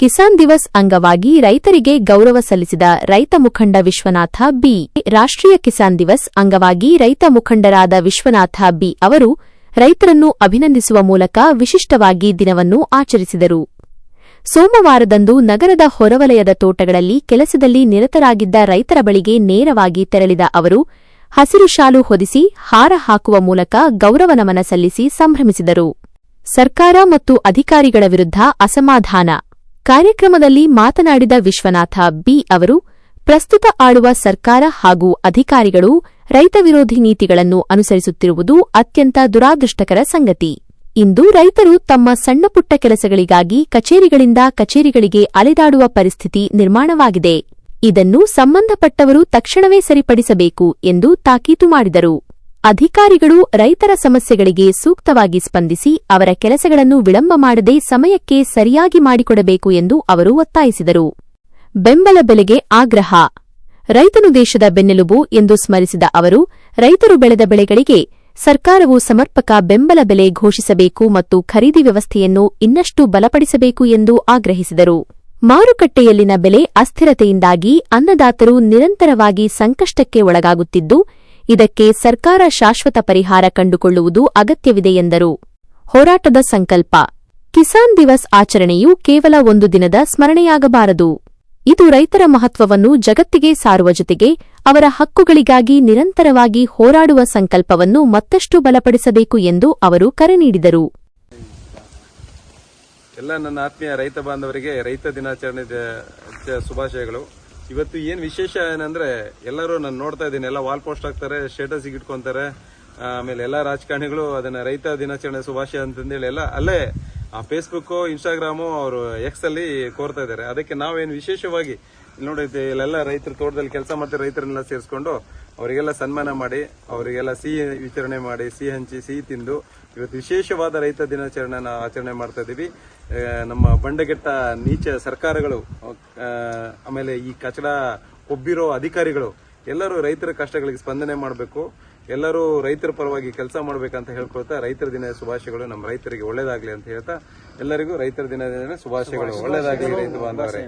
ಕಿಸಾನ್ ದಿವಸ್ ಅಂಗವಾಗಿ ರೈತರಿಗೆ ಗೌರವ ಸಲ್ಲಿಸಿದ ರೈತ ಮುಖಂಡ ವಿಶ್ವನಾಥ ಬಿ. ರಾಷ್ಟ್ರೀಯ ಕಿಸಾನ್ ದಿವಸ್ ಅಂಗವಾಗಿ ರೈತ ಮುಖಂಡರಾದ ವಿಶ್ವನಾಥ ಬಿ. ಅವರು ರೈತರನ್ನು ಅಭಿನಂದಿಸುವ ಮೂಲಕ ವಿಶಿಷ್ಟವಾಗಿ ದಿನವನ್ನು ಆಚರಿಸಿದರು. ಸೋಮವಾರದಂದು ನಗರದ ಹೊರವಲಯದ ತೋಟಗಳಲ್ಲಿ ಕೆಲಸದಲ್ಲಿ ನಿರತರಾಗಿದ್ದ ರೈತರ ಬಳಿಗೆ ನೇರವಾಗಿ ತೆರಳಿದ ಅವರು ಹಸಿರು ಶಾಲು ಹೊದಿಸಿ ಹಾರ ಹಾಕುವ ಮೂಲಕ ಗೌರವ ನಮನ ಸಲ್ಲಿಸಿ ಸಂಭ್ರಮಿಸಿದರು. ಸರ್ಕಾರ ಮತ್ತು ಅಧಿಕಾರಿಗಳ ವಿರುದ್ಧ ಅಸಮಾಧಾನ ಕಾರ್ಯಕ್ರಮದಲ್ಲಿ ಮಾತನಾಡಿದ ವಿಶ್ವನಾಥ ಬಿ. ಅವರು ಪ್ರಸ್ತುತ ಆಳುವ ಸರ್ಕಾರ ಹಾಗೂ ಅಧಿಕಾರಿಗಳು ರೈತ ವಿರೋಧಿ ನೀತಿಗಳನ್ನು ಅನುಸರಿಸುತ್ತಿರುವುದು ಅತ್ಯಂತ ದುರಾದೃಷ್ಟಕರ ಸಂಗತಿ. ಇಂದು ರೈತರು ತಮ್ಮ ಸಣ್ಣಪುಟ್ಟ ಕೆಲಸಗಳಿಗಾಗಿ ಕಚೇರಿಗಳಿಂದ ಕಚೇರಿಗಳಿಗೆ ಅಲೆದಾಡುವ ಪರಿಸ್ಥಿತಿ ನಿರ್ಮಾಣವಾಗಿದೆ. ಇದನ್ನು ಸಂಬಂಧಪಟ್ಟವರು ತಕ್ಷಣವೇ ಸರಿಪಡಿಸಬೇಕು ಎಂದು ತಾಕೀತು ಮಾಡಿದರು. ಅಧಿಕಾರಿಗಳು ರೈತರ ಸಮಸ್ಯೆಗಳಿಗೆ ಸೂಕ್ತವಾಗಿ ಸ್ಪಂದಿಸಿ ಅವರ ಕೆಲಸಗಳನ್ನು ವಿಳಂಬ ಮಾಡದೆ ಸಮಯಕ್ಕೆ ಸರಿಯಾಗಿ ಮಾಡಿಕೊಡಬೇಕು ಎಂದು ಅವರು ಒತ್ತಾಯಿಸಿದರು. ಬೆಂಬಲ ಬೆಲೆಗೆ ಆಗ್ರಹ ರೈತನು ದೇಶದ ಬೆನ್ನೆಲುಬು ಎಂದು ಸ್ಮರಿಸಿದ ಅವರು ರೈತರು ಬೆಳೆದ ಬೆಳೆಗಳಿಗೆ ಸರ್ಕಾರವು ಸಮರ್ಪಕ ಬೆಂಬಲ ಬೆಲೆ ಘೋಷಿಸಬೇಕು ಮತ್ತು ಖರೀದಿ ವ್ಯವಸ್ಥೆಯನ್ನು ಇನ್ನಷ್ಟು ಬಲಪಡಿಸಬೇಕು ಎಂದು ಆಗ್ರಹಿಸಿದರು. ಮಾರುಕಟ್ಟೆಯಲ್ಲಿನ ಬೆಲೆ ಅಸ್ಥಿರತೆಯಿಂದಾಗಿ ಅನ್ನದಾತರು ನಿರಂತರವಾಗಿ ಸಂಕಷ್ಟಕ್ಕೆ ಒಳಗಾಗುತ್ತಿದ್ದು, ಇದಕ್ಕೆ ಸರ್ಕಾರ ಶಾಶ್ವತ ಪರಿಹಾರ ಕಂಡುಕೊಳ್ಳುವುದು ಅಗತ್ಯವಿದೆ ಎಂದರು. ಹೋರಾಟದ ಸಂಕಲ್ಪ ಕಿಸಾನ್ ದಿವಸ್ ಆಚರಣೆಯು ಕೇವಲ ಒಂದು ದಿನದ ಸ್ಮರಣೆಯಾಗಬಾರದು. ಇದು ರೈತರ ಮಹತ್ವವನ್ನು ಜಗತ್ತಿಗೆ ಸಾರುವ ಜೊತೆಗೆ ಅವರ ಹಕ್ಕುಗಳಿಗಾಗಿ ನಿರಂತರವಾಗಿ ಹೋರಾಡುವ ಸಂಕಲ್ಪವನ್ನು ಮತ್ತಷ್ಟು ಬಲಪಡಿಸಬೇಕು ಎಂದು ಅವರು ಕರೆ ನೀಡಿದರು. ಎಲ್ಲ ನನ್ನ ಆತ್ಮೀಯ ರೈತ ಬಾಂಧವರಿಗೆ ರೈತ ದಿನಾಚರಣೆ ಶುಭಾಶಯಗಳು. ಇವತ್ತು ಏನ್ ವಿಶೇಷ ಏನಂದ್ರೆ ಎಲ್ಲರೂ ನಾನು ನೋಡ್ತಾ ಇದ್ದೀನಿ, ಎಲ್ಲ ವಾಲ್ ಪೋಸ್ಟ್ ಹಾಕ್ತಾರೆ, ಸ್ಟೇಟಸ್ ಇಟ್ಕೊಂತಾರೆ. ಆಮೇಲೆ ಎಲ್ಲಾ ರಾಜಕಾರಣಿಗಳು ಅದನ್ನ ರೈತ ದಿನಾಚರಣೆ ಶುಭಾಶಯ ಅಂತಂದೇಳಿ ಎಲ್ಲ ಅಲ್ಲೇ ಫೇಸ್ಬುಕ್, ಇನ್ಸ್ಟಾಗ್ರಾಮು, ಅವರು ಎಕ್ಸ್ ಅಲ್ಲಿ ಕೋರ್ತಾ ಇದ್ದಾರೆ. ಅದಕ್ಕೆ ನಾವೇನು ವಿಶೇಷವಾಗಿ ನೋಡಿದ್ದೆ, ಇಲ್ಲೆಲ್ಲ ರೈತರ ತೋಟದಲ್ಲಿ ಕೆಲಸ ಮಾಡ್ತಾರೆ, ರೈತರನ್ನೆಲ್ಲ ಸೇರಿಸ್ಕೊಂಡು ಅವರಿಗೆಲ್ಲ ಸನ್ಮಾನ ಮಾಡಿ, ಅವರಿಗೆಲ್ಲ ಸಿಹಿ ವಿತರಣೆ ಮಾಡಿ, ಸಿಹಿ ಹಂಚಿ, ಸಿಹಿ ತಿಂದು ಇವತ್ತು ವಿಶೇಷವಾದ ರೈತ ದಿನಾಚರಣೆ ಆಚರಣೆ ಮಾಡ್ತಾ ಇದೀವಿ. ನಮ್ಮ ಬಂಡಗೆಟ್ಟ ನೀಚ ಸರ್ಕಾರಗಳು, ಆಮೇಲೆ ಈ ಕಚಡ ಕೊಬ್ಬಿರೋ ಅಧಿಕಾರಿಗಳು ಎಲ್ಲರೂ ರೈತರ ಕಷ್ಟಗಳಿಗೆ ಸ್ಪಂದನೆ ಮಾಡಬೇಕು, ಎಲ್ಲರೂ ರೈತರ ಪರವಾಗಿ ಕೆಲಸ ಮಾಡಬೇಕಂತ ಹೇಳ್ಕೊಳ್ತಾ ರೈತರ ದಿನ ಶುಭಾಶಯಗಳು. ನಮ್ಮ ರೈತರಿಗೆ ಒಳ್ಳೇದಾಗ್ಲಿ ಅಂತ ಹೇಳ್ತಾ ಎಲ್ಲರಿಗೂ ರೈತರ ದಿನ ಶುಭಾಶಯಗಳು. ಒಳ್ಳೇದಾಗ್ಲಿ ರೈತ ಬಾಂಧವರೇ.